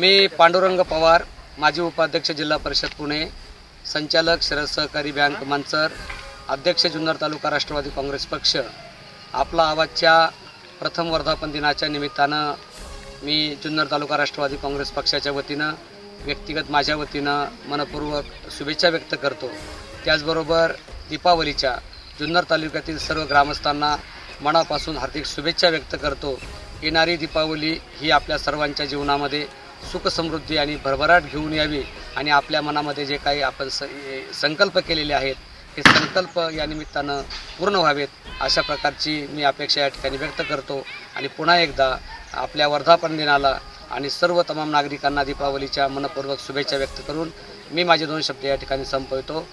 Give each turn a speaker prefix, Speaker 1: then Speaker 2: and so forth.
Speaker 1: मी पांडुरंग पवार, माजी उपाध्यक्ष जिल्हा परिषद पुणे, संचालक शरद सहकारी बँक मंचर, अध्यक्ष जुन्नर तालुका राष्ट्रवादी काँग्रेस पक्ष। आपला आवाजच्या प्रथम वर्धापन दिनाच्या निमित्तानं मी जुन्नर तालुका राष्ट्रवादी काँग्रेस पक्षाच्या वतीनं व्यक्तिगत माझ्या वतीनं मनपूर्वक शुभेच्छा व्यक्त करतो। त्याचबरोबर दीपावलीच्या जुन्नर तालुक्यातील सर्व ग्रामस्थांना मनापासून हार्दिक शुभेच्छा व्यक्त करतो। येणारी दीपावली ही आपल्या सर्वांच्या जीवनामध्ये सुख समृद्धी आणि भरभराट घेऊन यावी आणि आपल्या मनामध्ये जे काही आपण संकल्प केलेले आहेत हे संकल्प या निमित्तानं पूर्ण व्हावेत अशा प्रकारची मी अपेक्षा या ठिकाणी व्यक्त करतो। आणि पुन्हा एकदा आपल्या वर्धापन दिनाला आणि सर्व तमाम नागरिकांना दीपावलीच्या मनपूर्वक शुभेच्छा व्यक्त करून मी माझे 2 शब्द या ठिकाणी संपवतो।